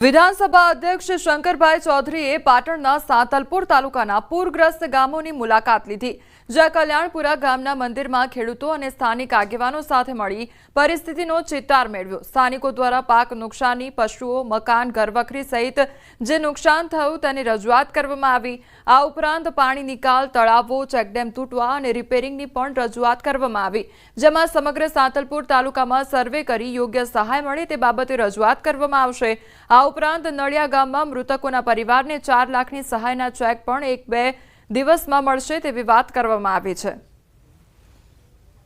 વિધાનસભા અધ્યક્ષ શંકરભાઈ ચૌધરીએ પાટણના સાંતલપુર તાલુકાના પૂરગ્રસ્ત ગામોની મુલાકાત લીધી, જ્યાં કલ્યાણપુરા ગામના મંદિરમાં ખેડૂતો અને સ્થાનિક આગેવાનો સાથે મળી પરિસ્થિતિનો ચિતાર મેળવ્યો। સ્થાનિકો દ્વારા પાક નુકસાની, પશુઓ, મકાન, ઘરવખરી સહિત જે નુકસાન થયું તેની રજૂઆત કરવામાં આવી। આ ઉપરાંત પાણી નિકાલ, તળાવો, ચેકડેમ તૂટવા અને રિપેરિંગની પણ રજૂઆત કરવામાં આવી, જેમાં સમગ્ર સાંતલપુર તાલુકામાં સર્વે કરી યોગ્ય સહાય મળે તે બાબતે રજૂઆત કરવામાં આવશે। આ ઉપરાંત નળિયા ગામમાં મૃતકોના પરિવારને 4 લાખની સહાયના ચેક પણ 1-2 દિવસમાં મળશે તેવી વાત કરવામાં આવી છે।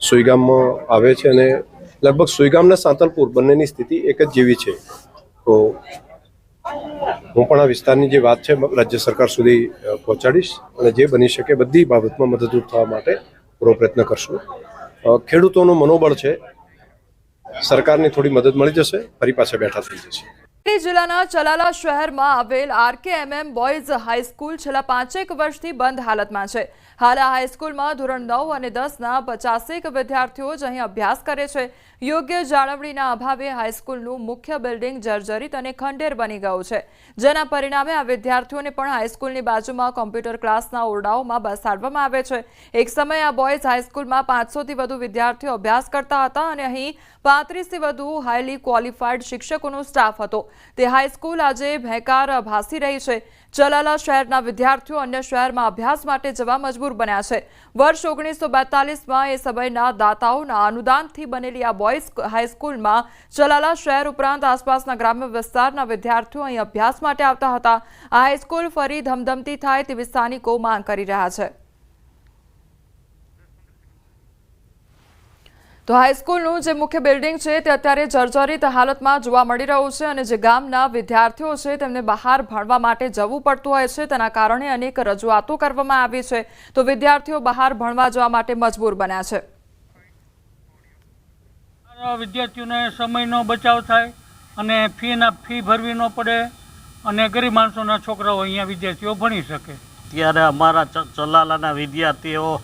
સુઈગામમાં આવે છે અને લગભગ સુઈગામના સાંતલપુર બંનેની સ્થિતિ એક જ જેવી છે। તો હું પણ આ વિસ્તારની જે વાત છે રાજ્ય સરકાર સુધી પહોંચાડીશ અને જે બની શકે બધી બાબતમાં મદદરૂપ થવા માટે પૂરો પ્રયત્ન કરશું। ખેડૂતોનું મનોબળ છે, સરકારની થોડી મદદ મળી જશે, ફરી પાછા બેઠા થઈ જશે। જિલ્લાના ચલાલા શહેરમાં આવેલ RKMM બોયઝ હાઈસ્કૂલ છેલ્લા 5 વર્ષથી બંધ હાલતમાં છે। હાલ આ હાઈસ્કૂલમાં ધોરણ 9 અને 10ના 50 વિદ્યાર્થીઓ જ અહીં અભ્યાસ કરે છે। યોગ્ય જાળવણીના અભાવે હાઈસ્કૂલનું મુખ્ય બિલ્ડિંગ જર્જરિત અને ખંડેર બની ગયું છે, જેના પરિણામે આ વિદ્યાર્થીઓને પણ હાઈસ્કૂલની બાજુમાં કોમ્પ્યુટર ક્લાસના ઓરડાઓમાં બેસાડવામાં આવે છે। એક સમયે આ બોયઝ હાઈસ્કૂલમાં 500થી વધુ વિદ્યાર્થીઓ અભ્યાસ કરતા હતા અને અહીં 35થી વધુ હાઈલી ક્વોલિફાઈડ શિક્ષકોનો સ્ટાફ હતો। તે હાઈસ્કૂલ આજે ભેકાર ભાસી રહી છે। ચલાલા શહેરના વિદ્યાર્થીઓ અન્ય શહેરમાં અભ્યાસ માટે જવા મજબૂર બન્યા છે। વર્ષ 1942માં એ સમયના દાતાઓના અનુદાનથી બનેલી આ બોયઝ હાઈસ્કૂલમાં ચલાલા શહેર ઉપરાંત આસપાસના ગ્રામ્ય વિસ્તારના વિદ્યાર્થીઓ અહીં અભ્યાસ માટે આવતા હતા। આ હાઈસ્કૂલ ફરી ધમધમતી થાય તેવી સ્થાનિકો માંગ કરી રહ્યા છે। તો હાઈસ્કૂલનું જે મુખ્ય બિલ્ડિંગ છે તે અત્યારે જર્જરિત હાલતમાં જોવા મળી રહ્યું છે અને જે ગામના વિદ્યાર્થીઓ છે તેમને બહાર ભણવા માટે જવું પડતું હોય છે, તેના કારણે અનેક રજૂઆતો કરવામાં આવી છે, તો વિદ્યાર્થીઓ બહાર ભણવા જવા માટે મજબૂર બન્યા છે। વિદ્યાર્થીઓને સમયનો બચાવ થાય અને ફી ભરવી ન પડે અને ગરીબ માણસોના છોકરાઓ અહીંયા વિદ્યાર્થીઓ ભણી શકે। ત્યારે અમારા ચલાલાના વિદ્યાર્થીઓ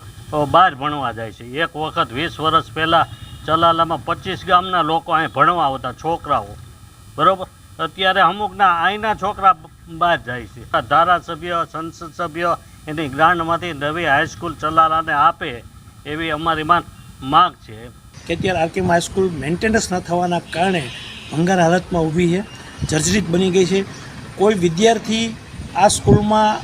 બહાર ભણવા જાય છે। એક વખત 20 વર્ષ પહેલાં ચલાલામાં 25 ગામના લોકો અહીં ભણવા આવતા છોકરાઓ, બરાબર। અત્યારે અમુકના અહીંના છોકરા બહાર જાય છે। ધારાસભ્ય, સંસદ સભ્ય એની ગ્રાન્ટમાંથી નવી હાઈસ્કૂલ ચલાલાને આપે એવી અમારી માંગ છે કે અત્યારે RKM હાઈસ્કૂલ મેન્ટેનન્સ ન થવાના કારણે ભંગાર હાલતમાં ઊભી છે, જર્જરિત બની ગઈ છે। કોઈ વિદ્યાર્થી આ સ્કૂલમાં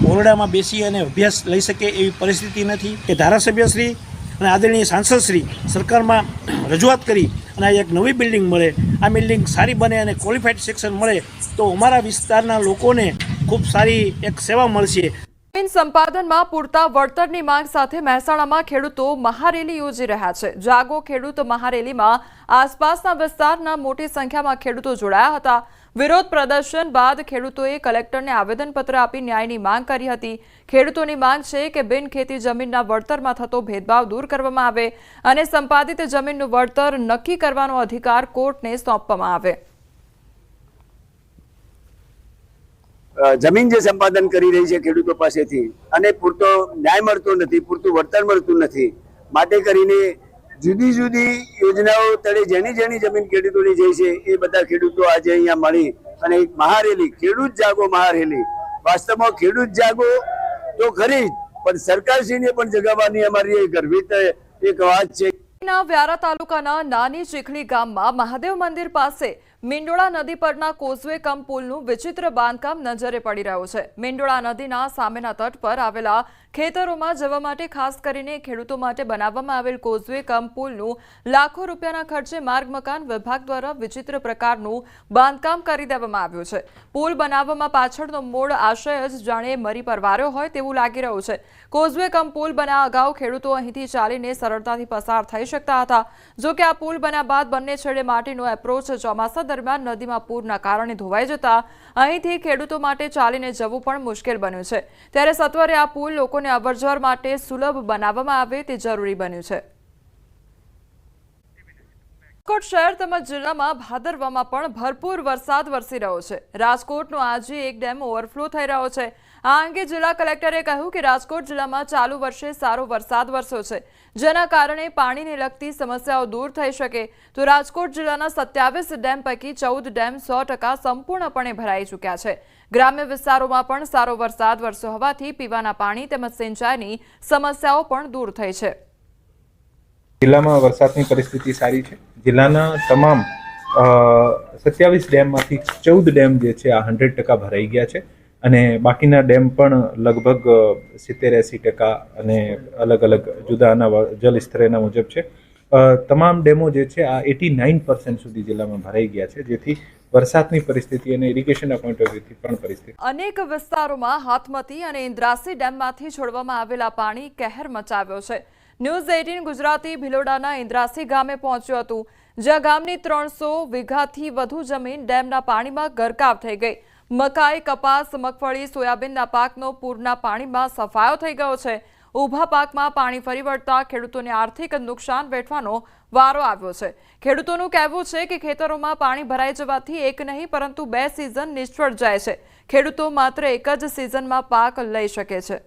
ઓરડામાં બેસી અને અભ્યાસ લઈ શકે એવી પરિસ્થિતિ નથી કે ધારાસભ્યશ્રી અને આદરણીય સાંસદશ્રી સરકારમાં રજૂઆત કરી અને આ એક નવી બિલ્ડિંગ મળે, આ બિલ્ડિંગ સારી બને અને ક્વોલિફાઈડ શિક્ષણ મળે તો અમારા વિસ્તારના લોકોને ખૂબ સારી એક સેવા મળશે। જમીન સંપાદનમાં પૂરતા વળતરની માંગ સાથે મહેસાણામાં ખેડૂતો મહારેલી યોજી રહ્યા છે। જાગો ખેડૂત મહારેલીમાં આસપાસના વિસ્તારના મોટી સંખ્યામાં ખેડૂતો જોડાયા હતા। વિરોધ પ્રદર્શન બાદ ખેડૂતોએ કલેક્ટરને આવેદનપત્ર આપી ન્યાયની માંગ કરી હતી। ખેડૂતોની માંગ છે કે બિન ખેતી જમીનના વળતરમાં થતો ભેદભાવ દૂર કરવામાં આવે અને સંપાદિત જમીનનું વળતર નક્કી કરવાનો અધિકાર કોર્ટને સોંપવામાં આવે। જમીન જે સંપાદન કરી રહી છે ખેડૂતો પાસેથી અને પૂરતો ન્યાય મળતો નથી, પૂરતું વળતર મળતું નથી, માટે કરીને જુદી જુદી યોજનાઓ તળે જેની જમીન ખેડૂતોની જઈ છે એ બધા ખેડૂતો આજે અહીંયા મળી અને એક મહારેલી, ખેડૂત જાગો મહારેલી, વાસ્તવમાં ખેડૂત જાગો તો ખરી જ, પણ સરકારશ્રીને પણ જગાવવાની અમારી ગર્વિત એક વાત છે। વ્યારા તાલુકાના નાની ચીખલી ગામમાં મહાદેવ મંદિર પાસે મીંડોળા નદી પરના કોઝવે કમ પુલનું વિચિત્ર બાંધકામ નજરે પડી રહ્યું છે। મીંડોળા નદીના સામેના તટ પર આવેલા ખેતરોમાં જવા માટે ખાસ કરીને ખેડૂતો માટે બનાવવામાં આવેલ કોઝવે કમ પુલનું લાખો રૂપિયાના ખર્ચે માર્ગ મકાન વિભાગ દ્વારા વિચિત્ર પ્રકારનું બાંધકામ કરી દેવામાં આવ્યું છે। પુલ બનાવવામાં પાછળનો મૂળ આશય જ જાણે મરી પરવાર્યો હોય તેવું લાગી રહ્યું છે। કોઝવે કમ પુલ બન્યા અગાઉ ખેડૂતો અહીંથી ચાલીને સરળતાથી પસાર થઈ શકતા હતા, જો કે આ પુલ બન્યા બાદ બંને છેડે માટીનો એપ્રોચ ચોમાસા દરમિયાન નદીમાં પૂરના કારણે ધોવાઈ જતા અહીંથી ખેડૂતો માટે ચાલીને જવું પણ મુશ્કેલ બન્યું છે। ત્યારે સત્વરે આ પુલ લોકોને અવરજવર માટે સુલભ બનાવવામાં આવે તે જરૂરી બન્યું છે। રાજકોટ શહેર તેમજ જિલ્લામાં ભાદરવામાં પણ ભરપૂર વરસાદ વરસી રહ્યો છે. રાજકોટનો આજે એક ડેમ ઓવરફ્લો થઈ રહ્યો છે. આ અંગે જિલ્લા કલેક્ટરે કહ્યું કે રાજકોટ જિલ્લામાં ચાલુ વર્ષે સારો વરસાદ વરસ્યો છે, જેના કારણે પાણીને લગતી સમસ્યાઓ દૂર થઈ શકે. તો રાજકોટ જિલ્લાના 27 ડેમ પૈકી 14 ડેમ 100% સંપૂર્ણપણે ભરાઈ ચૂક્યા છે. ગ્રામ્ય વિસ્તારોમાં પણ સારો વરસાદ વરસ્યો હોવાથી પીવાના પાણી તેમજ સિંચાઈની સમસ્યાઓ પણ દૂર થઈ છે. જિલ્લામાં વરસાદની પરિસ્થિતિ સારી છે. જિલ્લાના તમામ 27 ડેમમાંથી 14 ડેમ જે છે આ 100% ભરાઈ ગયા છે અને બાકીના ડેમ પણ લગભગ 70-80% અને અલગ અલગ જુદાના જલ સ્તરેના મુજબ છે. તમામ ડેમો જે છે આ 89% સુધી જિલ્લામાં ભરાઈ ગયા છે, જેથી વરસાદની પરિસ્થિતિ અને ઇરિગેશનના પોઈન્ટ ઓફ વ્યૂથી પણ પરિસ્થિતિ. અનેક વિસ્તારોમાં હાથમતી અને ઇન્દ્રાસી ડેમમાંથી છોડવામાં આવેલા પાણી કહેર મચાવ્યો છે. ન્યૂઝ 18 ગુજરાતી ભિલોડાના ઇન્દ્રાસી ગામે પહોંચ્યું હતું, જ્યાં ગામની 300 વીઘાથી વધુ જમીન ડેમના પાણીમાં ગરકાવ થઈ ગઈ. મકાઈ, કપાસ, મગફળી, સોયાબીનના પાકનો પૂરના પાણીમાં સફાયો થઈ ગયો છે. ઊભા પાકમાં પાણી ફરી વળતા ખેડૂતોને આર્થિક નુકસાન વેઠવાનો વારો આવ્યો છે. ખેડૂતોનું કહેવું છે કે ખેતરોમાં પાણી ભરાઈ જવાથી એક નહીં પરંતુ 2 સિઝન નિષ્ફળ જાય છે. ખેડૂતો માત્ર એક જ સિઝનમાં પાક લઈ શકે છે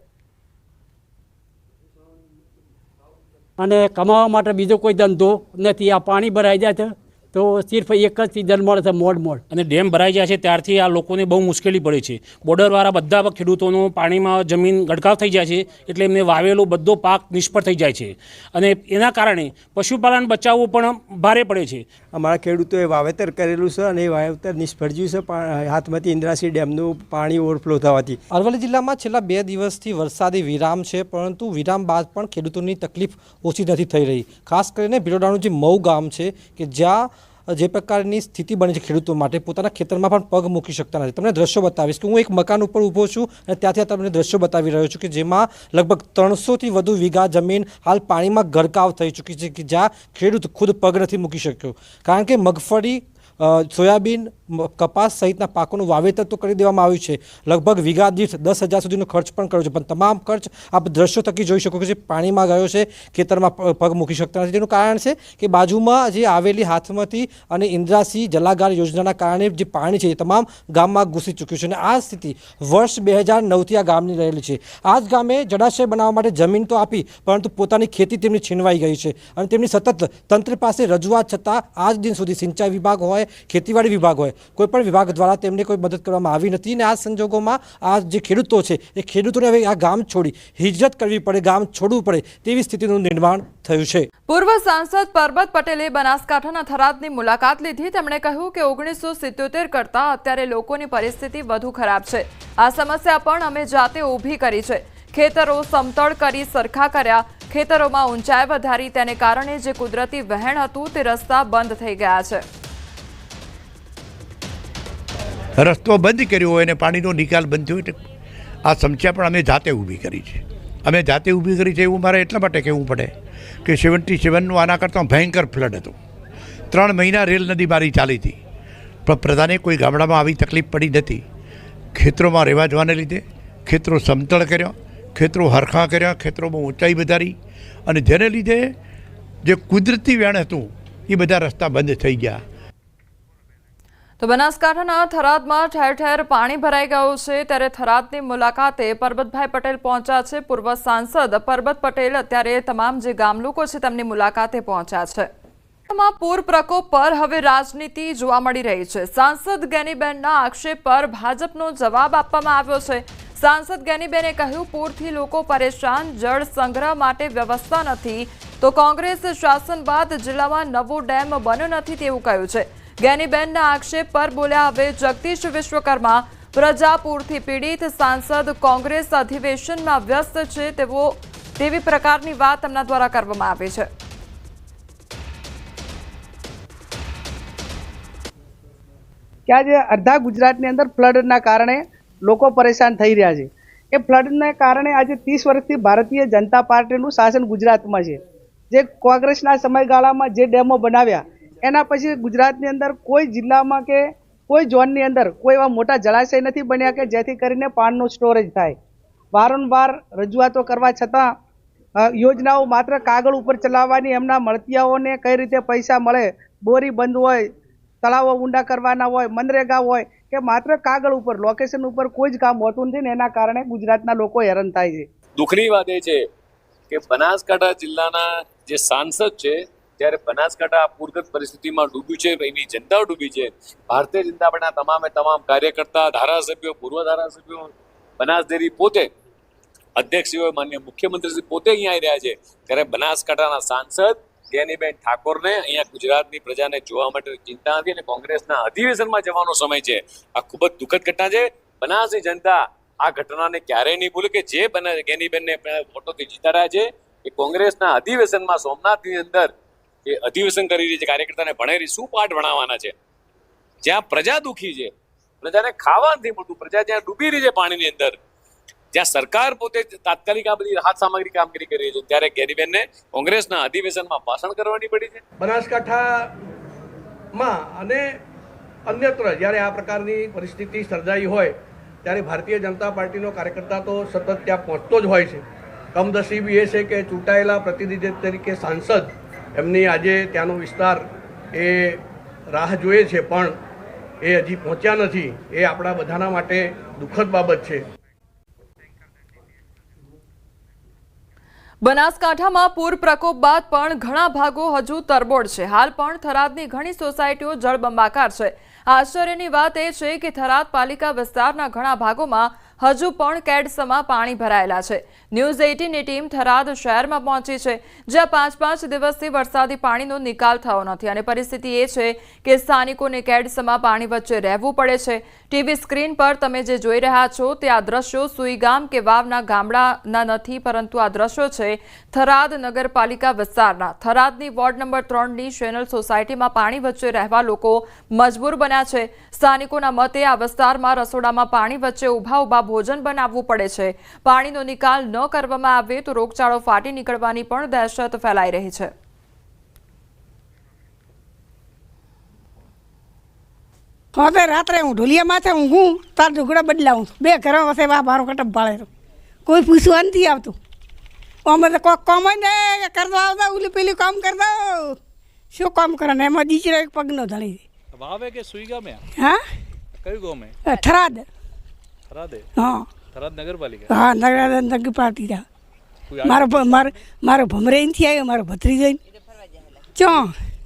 અને કમાવા માટે બીજો કોઈ ધંધો નથી. આ પાણી ભરાઈ જાય છે તો સિર્ફ એક જ સિઝન મળે છે, મોડ. અને ડેમ ભરાઈ જાય છે ત્યારથી આ લોકોને બહુ મુશ્કેલી પડે છે. બોર્ડરવાળા બધા ખેડૂતોનું પાણીમાં જમીન ગડકાવ થઈ જાય છે, એટલે એમને વાવેલો બધો પાક નિષ્ફળ થઈ જાય છે અને એના કારણે પશુપાલન બચાવવું પણ ભારે પડે છે. અમારા ખેડૂતોએ વાવેતર કરેલું છે અને એ વાવેતર નિષ્ફળ ગયું છે હાથમતી ઇન્દ્રાસી ડેમનું પાણી ઓવરફ્લો થવાથી. અરવલ્લી જિલ્લામાં છેલ્લા 2 દિવસથી વરસાદી વિરામ છે, પરંતુ વિરામ બાદ પણ ખેડૂતોની તકલીફ ઓછી નથી થઈ રહી. ખાસ કરીને ભિલોડાનું જે મઉ ગામ છે કે જ્યાં જે પ્રકારની સ્થિતિ બની છે ખેડૂતો માટે, પોતાના ખેતરમાં પણ પગ મૂકી શકતા નથી. તમને દ્રશ્યો બતાવીશ કે હું એક મકાન ઉપર ઊભો છું અને ત્યાંથી તમને દ્રશ્યો બતાવી રહ્યો છું કે જેમાં લગભગ 300થી વધુ વીઘા જમીન હાલ પાણીમાં ગરકાવ થઈ ચૂકી છે, કે જ્યાં ખેડૂત ખુદ પગ નથી મૂકી શક્યો. કારણ કે મગફળી, સોયાબીન, કપાસ સહિતના પાકોનું વાવેતર તો કરી દેવામાં આવ્યું છે. લગભગ વીઘા દીઠ 10,000 સુધીનો ખર્ચ પણ કર્યો છે, પણ તમામ ખર્ચ આપ દ્રશ્યો થકી જોઈ શકો છો પાણીમાં ગયો છે. ખેતરમાં પગ મૂકી શકતા નથી. તેનું કારણ છે કે બાજુમાં જે આવેલી હાથમતી અને ઇન્દ્રાસી જલાગાર યોજનાના કારણે જે પાણી છે એ તમામ ગામમાં ઘૂસી ચૂક્યું છે અને આ સ્થિતિ વર્ષ 2009થી આ ગામની રહેલી છે. આ જ ગામે જળાશય બનાવવા માટે જમીન તો આપી, પરંતુ પોતાની ખેતી તેમની છીનવાઈ ગઈ છે અને તેમની સતત તંત્ર પાસે રજૂઆત છતાં આજ દિન સુધી સિંચાઈ વિભાગ હોય, ખેતીવાડી વિભાગ હોય, કોઈપણ વિભાગ દ્વારા તેમને કોઈ મદદ કરવામાં આવી નથી. અને આ સંજોગોમાં આ જે ખેડૂતો છે એ ખેડૂતોને હવે આ ગામ છોડી હિજરત કરવી પડે, ગામ છોડવું પડે તેવી સ્થિતિનું નિર્માણ થયું છે. પૂર્વ સાંસદ પરબત પટેલે બનાસકાંઠાના થરાદની મુલાકાત લીધી. તેમણે કહ્યું કે 1977 કરતાં અત્યારે લોકોની પરિસ્થિતિ વધુ ખરાબ છે. આ સમસ્યા પણ અમે જાતે ઊભી કરી છે. ખેતરો સમતળ કરી સરખા કર્યા, ખેતરોમાં ઊંચાઈ વધારી, તેને કારણે જે કુદરતી વહેણ હતું તે રસ્તા બંધ થઈ ગયા છે. રસ્તો બંધ કર્યો હોય અને પાણીનો નિકાલ બંધ થયો એટલે આ સમસ્યા પણ અમે જાતે ઊભી કરી છે. અમે જાતે ઊભી કરી છે એવું મારે એટલા માટે કહેવું પડે કે 77નું આના કરતાં ભયંકર ફ્લડ હતું. 3 મહિના રેલ નદી મારી ચાલી હતી, પણ પ્રધાને કોઈ ગામડામાં આવી તકલીફ પડી નથી. ખેતરોમાં રહેવા જવાને લીધે ખેતરો સમતળ કર્યા, ખેતરો હરખા કર્યા, ખેતરોમાં ઊંચાઈ વધારી અને જેને લીધે જે કુદરતી વેણ હતું એ બધા રસ્તા બંધ થઈ ગયા. તો બનાસકાંઠાના થરાદમાં ઠેર ઠેર પાણી ભરાઈ ગયું છે, ત્યારે થરાદની મુલાકાતે પરબતભાઈ પટેલ પહોંચ્યા છે. પૂર્વ સાંસદ પરબત પટેલ અત્યારે તમામ જે ગામ લોકો છે તેમની મુલાકાતે પહોંચ્યા છે. પૂર પ્રકોપ પર હવે રાજનીતિ જોવા મળી રહી છે. સાંસદ ગેનીબેનના આક્ષેપ પર ભાજપનો જવાબ આપવામાં આવ્યો છે. સાંસદ ગેનીબેને કહ્યું, પૂરથી લોકો પરેશાન, જળ સંગ્રહ માટે વ્યવસ્થા નથી, તો કોંગ્રેસ શાસન બાદ જિલ્લામાં નવો ડેમ બન્યો નથી તેવું કહ્યું છે. ગેનીબેનના આક્ષેપ પર બોલ્યા હવે જગદીશ વિશ્વકર્મા, પ્રજાપુરથી પીડિત સાંસદ કોંગ્રેસ અધિવેશનમાં વ્યસ્ત છે તેવી પ્રકારની વાત તેમના દ્વારા કરવામાં આવી છે. કે આજે અડધા ગુજરાતની અંદર ફ્લડના કારણે લોકો પરેશાન થઈ રહ્યા છે. એ ફ્લડને કારણે આજે 30 વર્ષથી ભારતીય જનતા પાર્ટીનું શાસન ગુજરાતમાં છે. જે કોંગ્રેસના સમયગાળામાં જે ડેમો બનાવ્યા એના પછી ગુજરાતની અંદર કોઈ જિલ્લામાં કે કોઈ ઝોનની અંદર કોઈ એવા મોટા જળાશય નથી બન્યા કે જેથી કરીને પાણીનું સ્ટોરેજ થાય. વારંવાર રજૂઆતો કરવા છતાં યોજનાઓ માત્ર કાગળ ઉપર ચલાવવાની, એમના મળતિયાઓને કઈ રીતે પૈસા મળે બોરી બંધ હોય, તળાવો ઊંડા કરવાના હોય, મનરેગા હોય કે માત્ર કાગળ ઉપર લોકેશન ઉપર કોઈ જ કામ હોતું નથી ને એના કારણે ગુજરાતના લોકો હેરાન થાય છે. દુઃખની વાત એ છે કે બનાસકાંઠા જિલ્લાના જે સાંસદ છે ત્યારે બનાસકાંઠા પૂરગ્રસ્ત પરિસ્થિતિમાં ડૂબ્યું છે, એની જનતા ડૂબી છે. ભારતીય જનતા પાર્ટીના તમામ કાર્યકર્તા, ધારાસભ્યો, પૂર્વ ધારાસભ્યો, બનાસ ડેરી પોતે અધ્યક્ષીઓ, માન્ય મુખ્યમંત્રી પોતે અહીંયા આવી રહ્યા છે ત્યારે બનાસકાંઠાના સાંસદ જ્ઞાનીબેન ઠાકોરને અહીંયા ગુજરાતની પ્રજાને જોવા માટે ચિંતા નથી અને કોંગ્રેસના અધિવેશનમાં જવાનો સમય છે. આ ખૂબ જ દુઃખદ ઘટના છે. બનાસની જનતા આ ઘટનાને ક્યારેય નહીં ભૂલે કે જે જ્ઞાનીબેનને વોટોથી જીતાડ્યા છે એ કોંગ્રેસના અધિવેશનમાં સોમનાથની અંદર એ અધિવેશન કરી રહી છે, કાર્યકર્તાને ભણેરી શું પાઠ ભણાવવાના છે? જ્યાં પ્રજા દુઃખી છે, પ્રજાને ખાવા નથી મળતું, પ્રજા જ્યાં ડૂબી રહી છે પાણીની અંદર, જ્યાં સરકાર પોતે તાત્કાલિક આ બધી રાહત સામગ્રી કામગીરી કરી રહી છે ત્યારે જ્ઞાનીબેનને કોંગ્રેસના અધિવેશનમાં ભાષણ કરવાની પડી છે. બનાસકાંઠામાં અને અન્યત્ર જ્યારે આ પ્રકારની પરિસ્થિતિ સર્જાઈ હોય ત્યારે ભારતીય જનતા પાર્ટીનો કાર્યકર્તા તો સતત ત્યાં પહોંચતો જ હોય છે. કમનસીબી એ છે કે ચૂંટાયેલા પ્રતિનિધિ તરીકે સાંસદ એમની આજે ત્યાંનો વિસ્તાર એ રાહ જોઈએ છે પણ એ હજી પહોંચ્યા નથી. એ આપણા બધાના માટે દુઃખદ બાબત છે. બનાસકાંઠામાં પૂર પ્રકોપ બાદ પણ ઘણા ભાગો હજુ તરબોળ છે. હાલ પણ થરાદની ઘણી સોસાયટીઓ જળબંબાકાર છે. આશ્ચર્યની વાત એ છે કે થરાદ પાલિકા વિસ્તારના ઘણા ભાગોમાં હજુ પણ કેડસમાં પાણી ભરાયેલા છે. ન્યૂઝ 18ની ટીમ થરાદ શહેરમાં પહોંચી છે જ્યાં 5 દિવસથી વરસાદી પાણીનો નિકાલ થયો નથી અને પરિસ્થિતિ એ છે કે સ્થાનિકોને કેડસમાં પાણી વચ્ચે રહેવું પડે છે. ટીવી સ્ક્રીન પર તમે જે જોઈ રહ્યા છો તે આ દ્રશ્યો સુઈગામ કે વાવના ગામડાના નથી, પરંતુ આ દ્રશ્યો છે થરાદ નગરપાલિકા વિસ્તારના. થરાદની વોર્ડ નંબર 3ની શેનલ સોસાયટીમાં પાણી વચ્ચે રહેવા લોકો મજબૂર બન્યા છે. સ્થાનિકોના મતે આ વિસ્તારમાં રસોડામાં પાણી વચ્ચે ઊભા ભોજન બનાવવું પડે છે. પાણીનો નિકાલ ન કરવામાં આવે તો રોગચાળો ફાટી નીકળવાની પણ દહેશત ફેલાઈ રહી છે. હવે રાત્રે હું ઢોલિયા માથે ઊંઘું તાર ઢુકડા બદલાવું, 2 ઘરો વસે મારો કટપ ભાળે, કોઈ પૂછવા નથી આવતું. અમે તો કોક કામ ને કરતા આવતા ઓલું પેલું કામ કરતા શું કામ કરે ને એમાં દીચરો એક પગનો ધણી વાવે કે સુઈગામ હે? હા, કયું ગામ હે? થરાદ. થરાદ? હા, થરાદ નગરપાલિકા. હા, નગરપાલિકા. મારો ભમરેનથી આવ્યો, મારો ભત્રીજો ચો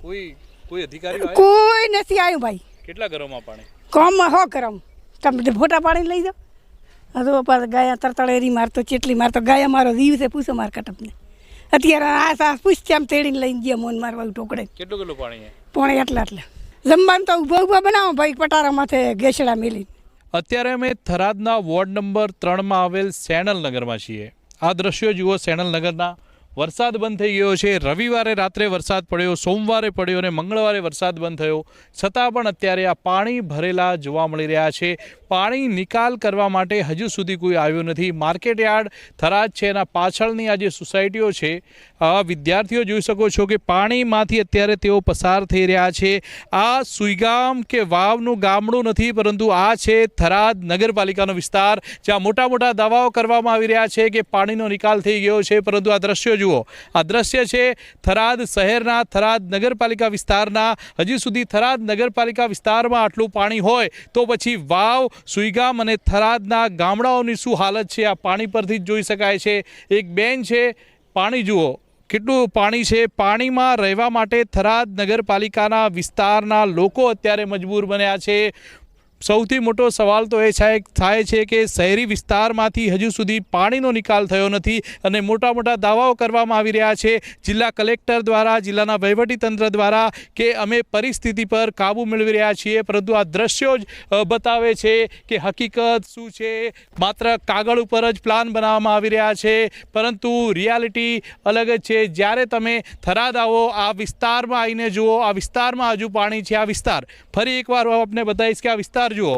કોઈ અધિકારી કોઈ નથી આવ્યું ભાઈ. કેટલા ઘરોમાં પાણી? કામમાં હો કરમ તમે ફોટા પાડીને લઈ જાઓ. હજુ ગાયા તરતળેરી મારતો ચેટલી મારતો ગાયા મારો જીવ છે, પૂછો માર કટપને. અત્યારે આ સાસ પૂછ્યા તેડીને લઈને ગયા મોન મારવા ટોકડે. કેટલું પાણી હે? પોણે એટલા જમવાનું તો ઊભા બનાવો ભાઈ પટારા માથે ગેસડા મેલી. અત્યારે અમે થરાદના વોર્ડ નંબર 3માં આવેલ સેણલ નગરમાં છીએ. આ દ્રશ્યો જુઓ સેણલ નગરના. વરસાદ બંધ થઈ ગયો છે. રવિવારે રાત્રે વરસાદ પડ્યો, સોમવારે પડ્યો અને મંગળવારે વરસાદ બંધ થયો, છતાં પણ અત્યારે આ પાણી ભરેલા જોવા મળી રહ્યા છે. પાણી નિકાલ કરવા માટે હજુ સુધી કોઈ આવ્યું નથી. માર્કેટ યાર્ડ થરાદ છે, એના પાછળની આ જે સોસાયટીઓ છે, વિદ્યાર્થીઓ જોઈ શકો છો કે પાણીમાંથી અત્યારે તેઓ પસાર થઈ રહ્યા છે. આ સુઈગામ કે વાવનું ગામડું નથી, પરંતુ આ છે થરાદ નગરપાલિકાનો વિસ્તાર, જ્યાં મોટા મોટા દાવાઓ કરવામાં આવી રહ્યા છે કે પાણીનો નિકાલ થઈ ગયો છે, પરંતુ આ દ્રશ્યો જુઓ. આ દ્રશ્ય છે થરાદ શહેરના, થરાદ નગરપાલિકા વિસ્તારના. હજી સુધી થરાદ નગરપાલિકા વિસ્તારમાં આટલું પાણી હોય તો પછી વાવ, સુઈગામ અને થરાદના ગામડાઓની શું હાલત છે આ પાણી પરથી જ જોઈ શકાય છે. એક બેન છે, પાણી જુઓ કેટલું પાણી છે. પાણીમાં રહેવા માટે થરાદ નગરપાલિકાના વિસ્તારના લોકો અત્યારે મજબૂર બન્યા છે. સૌથી મોટો સવાલ તો એ થાય છે કે શહેરી વિસ્તારમાંથી હજુ સુધી પાણીનો નિકાલ થયો નથી અને મોટા મોટા દાવાઓ કરવામાં આવી રહ્યા છે જિલ્લા કલેક્ટર દ્વારા, જિલ્લાના વહીવટીતંત્ર દ્વારા કે અમે પરિસ્થિતિ પર કાબૂ મેળવી રહ્યા છીએ, પરંતુ આ દ્રશ્યો જ બતાવે છે કે હકીકત શું છે. માત્ર કાગળ ઉપર જ પ્લાન બનાવવામાં આવી રહ્યા છે, પરંતુ રિયાલિટી અલગ જ છે. જ્યારે તમે થરાદ આવો, આ વિસ્તારમાં આવીને જુઓ, આ વિસ્તારમાં હજુ પાણી છે. આ વિસ્તાર ફરી એકવાર આપને બતાવીશ કે આ વિસ્તાર જુઓ.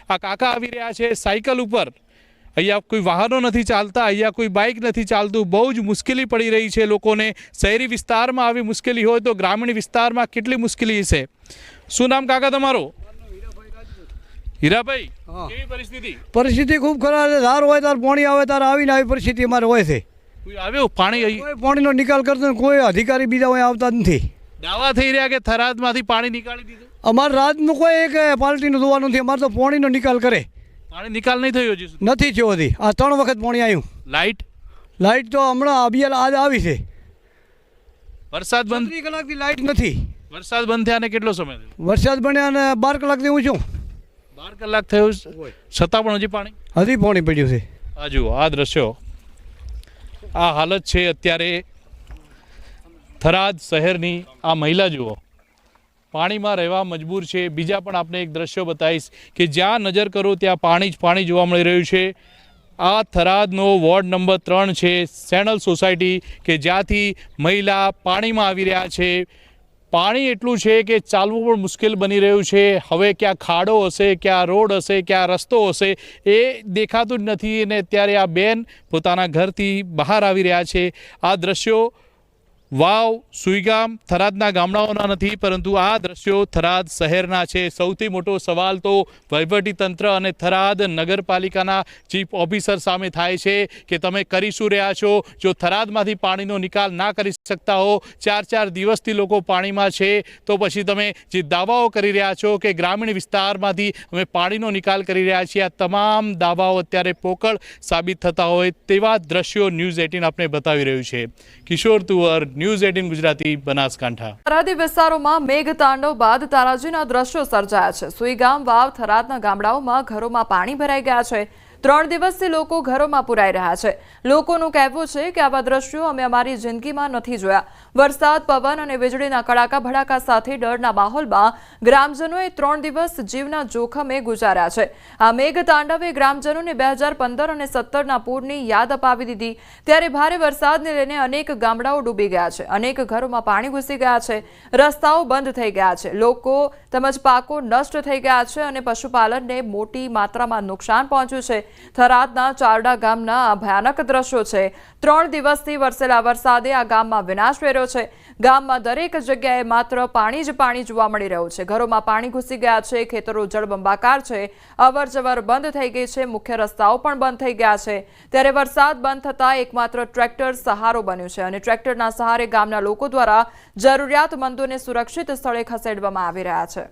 આ કાકા આવી રહ્યા છે સાયકલ ઉપર. અહીંયા કોઈ વાહનો નથી ચાલતા, અહીંયા કોઈ બાઇક નથી ચાલતું. બહુ જ મુશ્કેલી પડી રહી છે લોકોને. શહેરી વિસ્તારમાં આવી મુશ્કેલી હોય તો ગ્રામીણ વિસ્તારમાં કેટલી મુશ્કેલી છે. શું નામ કાકા તમારું? હીરાભાઈ, કેવી પરિસ્થિતિ? પરિસ્થિતિ ખૂબ ખરાબ છે. ધાર હોય ત્યારે પાણી આવે ત્યારે આવીને આવી પરિસ્થિતિ અમારે હોય છે. કોઈ આવ્યો પાણી? કોઈ પાણીનો નિકાલ કરતો કોઈ અધિકારી બીજા હોય આવતા નથી. દાવા થઈ રહ્યા કે થરાદમાંથી પાણી નીકાળી દીધું? અમારે રાતનું કોઈ એક પાર્ટીનું ધોવાનું નથી, અમારે તો પાણીનો નિકાલ કરે. પાણી નિકાલ નહીં થયો હજી સુધી? નથી થયો હજી. આ 3 વખત પાણી આવ્યું. લાઇટ તો હમણાં અભિયાલ આજ આવી છે. વરસાદ બંધ 3 કલાકથી લાઇટ નથી. વરસાદ બંધ થયાને કેટલો સમય થયો? વરસાદ બન્યા અને 12 કલાકથી હું છું. 12 કલાક થયું છતાં પણ હજી પાણી પડ્યું છે. આ જુઓ આ દ્રશ્યો, આ હાલત છે અત્યારે થરાદ શહેરની. આ મહિલા જુઓ પાણીમાં રહેવા મજબૂર છે. બીજા પણ આપણે એક દ્રશ્યો બતાવીશ કે જ્યાં નજર કરો ત્યાં પાણી જ પાણી જોવા મળી રહ્યું છે. આ થરાદનો વોર્ડ નંબર 3 છે, સેણલ સોસાયટી, કે જ્યાંથી મહિલા પાણીમાં આવી રહ્યા છે. પાણી એટલું છે કે ચાલવું પણ મુશ્કેલ બની રહ્યું છે. હવે ક્યાં ખાડો હશે, ક્યાં રોડ હશે, ક્યાં રસ્તો હશે એ દેખાતું જ નથી. અને અત્યારે આ બેન પોતાના ઘરથી બહાર આવી રહ્યા છે. આ દ્રશ્યો વાવ, સુઈગામ, થરાદના ગામડાઓના નથી, પરંતુ આ દ્રશ્યો થરાદ શહેરના છે. સૌથી મોટો સવાલ તો વહીવટીતંત્ર અને થરાદ નગરપાલિકાના ચીફ ઓફિસર સામે થાય છે કે તમે કરી શું રહ્યા છો? જો થરાદમાંથી પાણીનો નિકાલ ના કરી શકતા હો, 4 દિવસથી લોકો પાણીમાં છે, તો પછી તમે જે દાવાઓ કરી રહ્યા છો કે ગ્રામીણ વિસ્તારમાંથી અમે પાણીનો નિકાલ કરી રહ્યા છીએ, આ તમામ દાવાઓ અત્યારે પોકળ સાબિત થતા હોય તેવા દ્રશ્યો ન્યૂઝ 18 આપણે બતાવી રહ્યું છે. કિશોર તુવર, ન્યૂઝ 18 ગુજરાતી, બનાસકાંઠા. સરહદી વિસ્તારોમાં મેઘતાંડવ બાદ તારાજીના દ્રશ્યો સર્જાયા છે. સુઈગામ, વાવ, થરાદના ગામડાઓમાં ઘરોમાં પાણી ભરાઈ ગયા છે. 3 દિવસથી લોકો ઘરોમાં પુરાઈ રહ્યા છે. લોકોનું કહેવું છે કે આવા દ્રશ્યો અમે અમારી જિંદગીમાં નથી જોયા. વરસાદ, પવન અને વીજળીના કડાકા ભડાકા સાથે ડરના માહોલમાં ગ્રામજનોએ 3 દિવસ જીવના જોખમે ગુજાર્યા છે. આ મેઘતાંડવે ગ્રામજનોને 2015 અને 17ના પૂરની યાદ અપાવી દીધી. ત્યારે ભારે વરસાદને લઈને અનેક ગામડાઓ ડૂબી ગયા છે. અનેક ઘરોમાં પાણી ઘૂસી ગયા છે. રસ્તાઓ બંધ થઈ ગયા છે. લોકો તેમજ પાકો નષ્ટ થઈ ગયા છે અને પશુપાલનને મોટી માત્રામાં નુકસાન પહોંચ્યું છે. થરાદના ચારડા ગામના આ ભયાનક દ્રશ્યો છે. 3 દિવસથી વરસેલા વરસાદે આ ગામમાં વિનાશ વેર્યો છે. ગામમાં દરેક જગ્યાએ માત્ર પાણી જ પાણી જોવા મળી રહ્યું છે. ઘરોમાં પાણી ઘૂસી ગયા છે. ખેતરો જળબંબાકાર છે. અવરજવર બંધ થઈ ગઈ છે. મુખ્ય રસ્તાઓ પણ બંધ થઈ ગયા છે. ત્યારે વરસાદ બંધ થતાં એકમાત્ર ટ્રેક્ટર સહારો બન્યું છે અને ટ્રેક્ટરના સહારે ગામના લોકો દ્વારા જરૂરિયાતમંદોને સુરક્ષિત સ્થળે ખસેડવામાં આવી રહ્યા છે.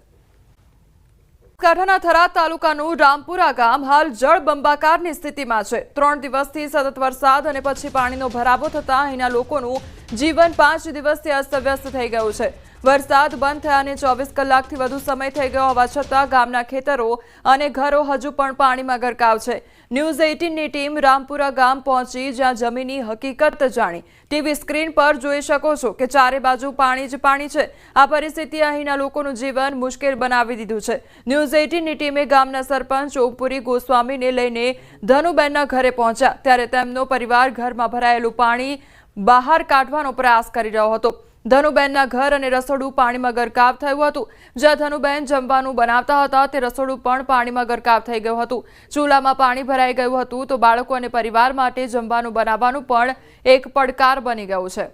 કાંઠાના થરાદ તાલુકાનું રામપુરા ગામ હાલ જળબંબાકારની સ્થિતિમાં છે. 3 દિવસથી સતત વરસાદ અને પછી પાણીનો ભરાવો થતાં અહીંના લોકોનું જીવન 5 દિવસથી અસ્તવ્યસ્ત થઈ ગયું છે. વરસાદ બંધ થયાને 24 કલાકથી વધુ સમય થઈ ગયો હોવા છતાં ગામના ખેતરો અને ઘરો હજુ પણ પાણીમાં ગરકાવ છે. ન્યૂઝ 18ની ટીમ રામપુરા ગામ પહોંચી, જ્યાં જમીનની હકીકત જાણી. ટીવી સ્ક્રીન પર જોઈ શકો છો કે ચારે બાજુ પાણી જ પાણી છે. આ પરિસ્થિતિ અહીંના લોકોનું જીવન મુશ્કેલ બનાવી દીધું છે. ન્યૂઝ 18ની ટીમે ગામના સરપંચ ઓમપુરી ગોસ્વામીને લઈને ધનુબેનના ઘરે પહોંચ્યા. ત્યારે તેમનો પરિવાર ઘરમાં ભરાયેલું પાણી બહાર કાઢવાનો પ્રયાસ કરી રહ્યો હતો. ધનુબેનના ઘર અને રસોડું પાણીમાં ગરકાવ થયું હતું. જ્યાં ધનુબેન જમવાનું બનાવતા હતા તે રસોડું પણ પાણીમાં ગરકાવ થઈ ગયું હતું. ચૂલામાં પાણી ભરાઈ ગયું હતું તો બાળકો અને પરિવાર માટે જમવાનું બનાવવાનું પણ એક પડકાર બની ગયું છે.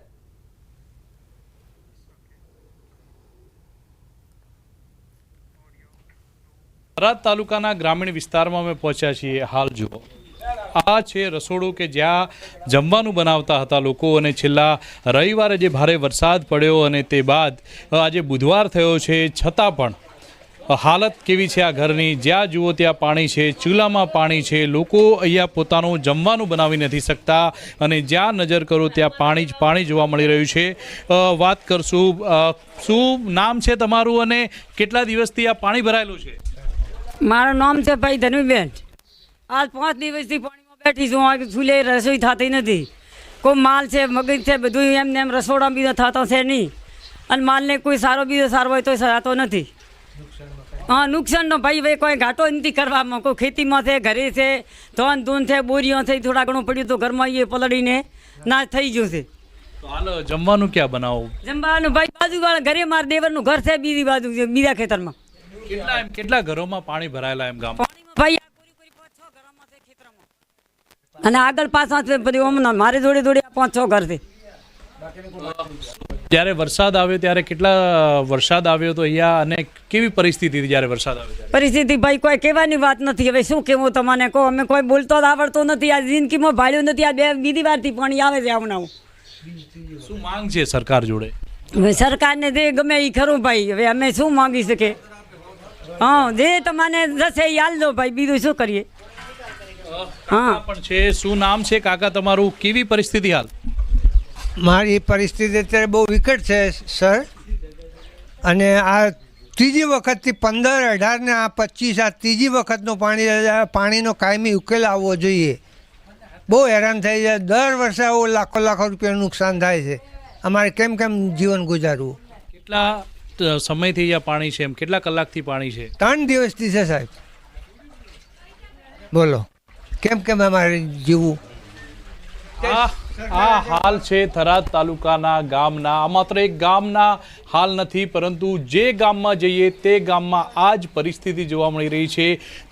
થરાદ તાલુકાના ગ્રામીણ વિસ્તારમાં અમે પહોંચ્યા છીએ. હાલ જુઓ આ છે રસોડું કે જ્યાં જમવાનું બનાવતા હતા લોકો, અને છેલ્લા રવિવારે જે ભારે વરસાદ પડ્યો અને તે બાદ આજે બુધવાર થયો છે, છતાં પણ હાલત કેવી છે આ ઘરની? જ્યાં જુઓ ત્યાં પાણી છે, ચૂલામાં પાણી છે. લોકો અહીંયા પોતાનું જમવાનું બનાવી નથી શકતા અને જ્યાં નજર કરો ત્યાં પાણી જ પાણી જોવા મળી રહ્યું છે. વાત કરશું, શું નામ છે તમારું અને કેટલા દિવસથી આ પાણી ભરાયેલું છે? મારું નામ છે ભાઈ ધનુબેન. આજ 5 દિવસથી પાણીમાં બેઠી છું. ચૂલે રસોઈ થતી નથી. કોઈ માલ છે, મગજ છે, બધું એમને એમ રસોડા બીજો થતો છે નહીં. અને માલને કોઈ સારો બીજો સારો હોય તો થતો નથી. હા, નુકસાનનો ભાઈ કોઈ ઘાટો નથી કરવામાં. કોઈ ખેતીમાં છે, ઘરે છે, ધોન ધૂન છે, બોરીઓ છે, થોડા ઘણું પડ્યું તો ઘરમાં એ પલળીને ના થઈ ગયું છે. હાલ જમવાનું ક્યાં બનાવો? જમવાનું ભાઈ બાજુવાળા ઘરે મારા દેવરનું ઘર છે, બીજી બાજુ બીજા ખેતરમાં. કેટલા ઘરોમાં પાણી ભરાયેલા એમ ગામ? ભાઈ અને આગળ પાછા મારે જોડે 5-6 ઘર છે. જ્યારે વરસાદ આવ્યો ત્યારે કેટલા વરસાદ આવ્યો તો અહીંયા, અને કેવી પરિસ્થિતિ હતી જ્યારે વરસાદ આવ્યો? પરિસ્થિતિ ભાઈ કોઈ કહેવાની વાત નથી. હવે શું કહેવું તમને કહો? અમે કોઈ બોલતો જ આવડતો નથી. આ જિંદગીમાં ભાળ્યું નથી. આ બીજી વારથી પાણી આવે છે. હમણાં શું માંગ છે સરકાર જોડે? હવે સરકારને જે ગમે એ ખરું ભાઈ, હવે અમે શું માંગી શકીએ? હા, જે તમને જશે એ હાલ દો ભાઈ, બીજું શું કરીએ? હા પણ છે. શું નામ છે કાકા તમારું? કેવી પરિસ્થિતિ હાલ? મારી પરિસ્થિતિ અત્યારે બહુ વિકટ છે સર, અને આ ત્રીજી વખતથી 15, 18 ને આ 25 આ ત્રીજી વખતનો પાણીનો કાયમી ઉકેલ આવવો જોઈએ. બહુ હેરાન થઈ જાય, દર વર્ષે આવું લાખો રૂપિયાનું નુકસાન થાય છે. અમારે કેમ જીવન ગુજારવું? કેટલા સમયથી અહીંયા પાણી છે? એમ કેટલા કલાકથી પાણી છે? 3 દિવસથી છે સાહેબ. બોલો કેમ અમારે જીવવું? આ હાલ છે થરાદ તાલુકાના ગામના. આ માત્ર એક ગામના હાલ નથી, પરંતુ જે ગામમાં જઈએ તે ગામમાં આ જ પરિસ્થિતિ જોવા મળી રહી છે.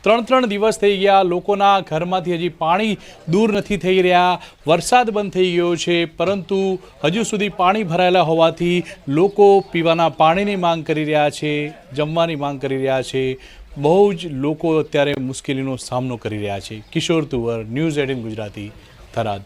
3 દિવસ થઈ ગયા, લોકોના ઘરમાંથી હજી પાણી દૂર નથી થઈ રહ્યા. વરસાદ બંધ થઈ ગયો છે, પરંતુ હજુ સુધી પાણી ભરાયેલા હોવાથી લોકો પીવાના પાણીની માંગ કરી રહ્યા છે, જમવાની માંગ કરી રહ્યા છે. બહુ જ લોકો અત્યારે મુશ્કેલીનો સામનો કરી રહ્યા છે. કિશોર તુવર, ન્યૂઝ 18 ગુજરાતી, થરાદ.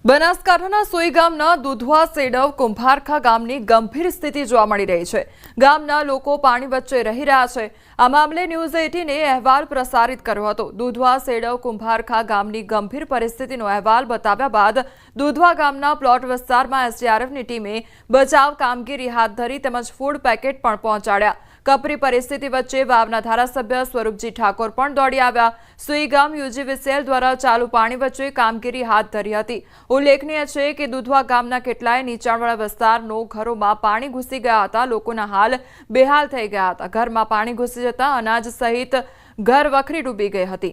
બનાસકાંઠાના સોઈ ગામના દુધવા સેડવ કુંભારખા ગામની ગંભીર સ્થિતિ જોવા મળી રહી છે. ગામના લોકો પાણી વચ્ચે રહી રહ્યા છે. આ મામલે ન્યૂઝ 18એ અહેવાલ પ્રસારિત કર્યો હતો. દુધવા સેડવ કુંભારખા ગામની ગંભીર પરિસ્થિતિનો અહેવાલ બતાવ્યા બાદ દુધવા ગામના પ્લોટ વિસ્તારમાં એસડીઆરએફની ટીમે બચાવ કામગીરી હાથ ધરી તેમજ ફૂડ પેકેટ પણ પહોંચાડ્યા. કપરી પરિસ્થિતિ વચ્ચે વાવના ધારાસભ્ય સ્વરૂપજી ઠાકોર પણ દોડી આવ્યા. સુઈગામ યુજીવીસીએલ દ્વારા ચાલુ પાણી વચ્ચે કામગીરી હાથ ધરી હતી. ઉલ્લેખનીય છે કે દુધવા ગામના કેટલાય નીચાણવાળા વિસ્તારનો ઘરોમાં પાણી ઘૂસી ગયા હતા. લોકોના હાલ બેહાલ થઈ ગયા હતા. ઘરમાં પાણી ઘૂસી જતા અનાજ સહિત ઘર વખરી ડૂબી ગઈ હતી.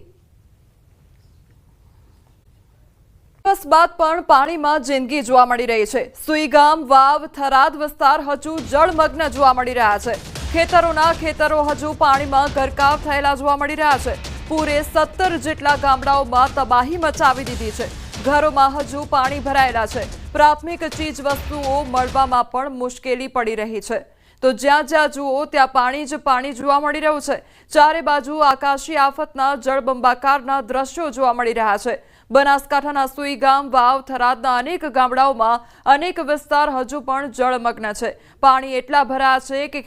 દિવસ બાદ પણ પાણીમાં જિંદગી જોવા મળી રહી છે. સુઈગામ, વાવ, થરાદ વિસ્તાર હજુ જળમગ્ન જોવા મળી રહ્યા છે. ખેતરો હજુ પાણીમાં ગરકાવ થયેલા જોવા મળી રહ્યા છે. પૂરે 17 જેટલા ગામડાઓમાં તબાહી મચાવી દીધી છે. ઘરોમાં હજુ પાણી ભરાયેલા છે. પ્રાથમિક ચીજ વસ્તુઓ મળવામાં પણ મુશ્કેલી પડી રહી છે. તો જ્યાં જુઓ ત્યાં પાણી જ પાણી જોવા મળી રહ્યું છે. ચારે બાજુ આકાશી આફતના જળબંબાકારના દ્રશ્યો જોવા મળી રહ્યા છે. બનાસકાંઠાના સુઈગામ, વાવ, થરાદના અનેક ગામડાઓમાં અનેક વિસ્તાર હજુ પણ જળમગ્ન છે. પાણી એટલા ભરાયા છે કે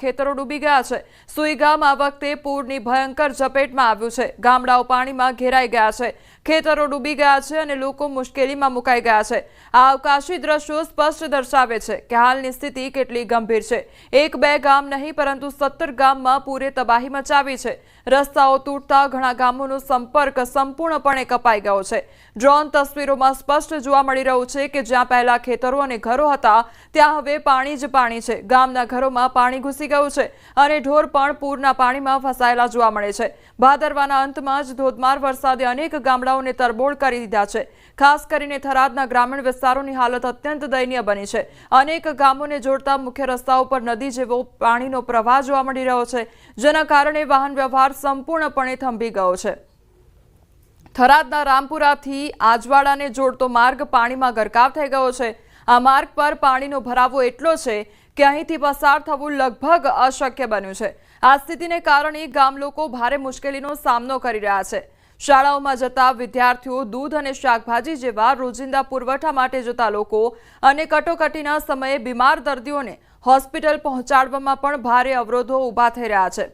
ખેતરો ડૂબી ગયા છે. સુઈગામ આ વખતે પૂરની ભયંકર ઝપેટમાં આવ્યું છે. ગામડાઓ પાણીમાં ઘેરાઈ ગયા છે. ખેતરો ડૂબી ગયા છે અને લોકો મુશ્કેલીમાં મુકાઈ ગયા છે. આ અવકાશી દ્રશ્યો સ્પષ્ટ દર્શાવે છે કે હાલની સ્થિતિ કેટલી ગંભીર છે. 1-2 ગામ નહીં પરંતુ 17 ગામમાં પૂરે તબાહી મચાવી છે. રસ્તાઓ તૂટતા ઘણા ગામોનો સંપર્ક સંપૂર્ણપણે કપાઈ ગયો છે. ડ્રોન તસવીરોમાં સ્પષ્ટ જોવા મળી રહ્યું છે કે જ્યાં પહેલા ખેતરો અને ઘરો હતા ત્યાં હવે પાણી જ પાણી છે. ગામના ઘરોમાં પાણી ઘૂસી ગયું છે અને ઢોર પણ પૂરના પાણીમાં ફસાયેલા જોવા મળે છે. ભાદરવાના અંતમાં જ ધોધમાર વરસાદે અનેક ગામડાઓને તરબોળ કરી દીધા છે. ખાસ કરીને થરાદના ગ્રામીણ વિસ્તારોની હાલત અત્યંત દયનીય બની છે. અનેક ગામોને જોડતા મુખ્ય રસ્તાઓ પર નદી જેવો પાણીનો પ્રવાહ જોવા મળી રહ્યો છે, જેના કારણે વાહન વ્યવહાર સંપૂર્ણપણે થંભી ગયો છે. થરાદના રામપુરાથી આજવાડાને જોડતો માર્ગ પાણીમાં ગરકાવ થઈ ગયો છે. આ માર્ગ પર પાણીનો ભરાવો એટલો છે કે અહીંથી પસાર થવું લગભગ અશક્ય બન્યું છે. આ સ્થિતિને કારણે ગામ લોકો ભારે મુશ્કેલીનો સામનો કરી રહ્યા છે. શાળાઓમાં જતા વિદ્યાર્થીઓ, દૂધ અને શાકભાજી જેવા રોજિંદા પુરવઠા માટે જતા લોકો અને કટોકટીના સમયે બીમાર દર્દીઓને હોસ્પિટલ પહોંચાડવામાં પણ ભારે અવરોધો ઊભા થઈ રહ્યા છે.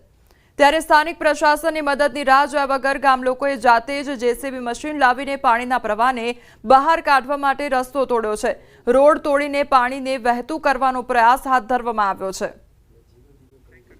ત્યારે સ્થાનિક પ્રશાસનની મદદની રાહ જોયા વગર ગામ લોકોએ જાતે જ જેસીબી મશીન લાવીને પાણીના પ્રવાહને બહાર કાઢવા માટે રસ્તો તોડ્યો છે. રોડ તોડીને પાણીને વહેતું કરવાનો પ્રયાસ હાથ ધરવામાં આવ્યો છે.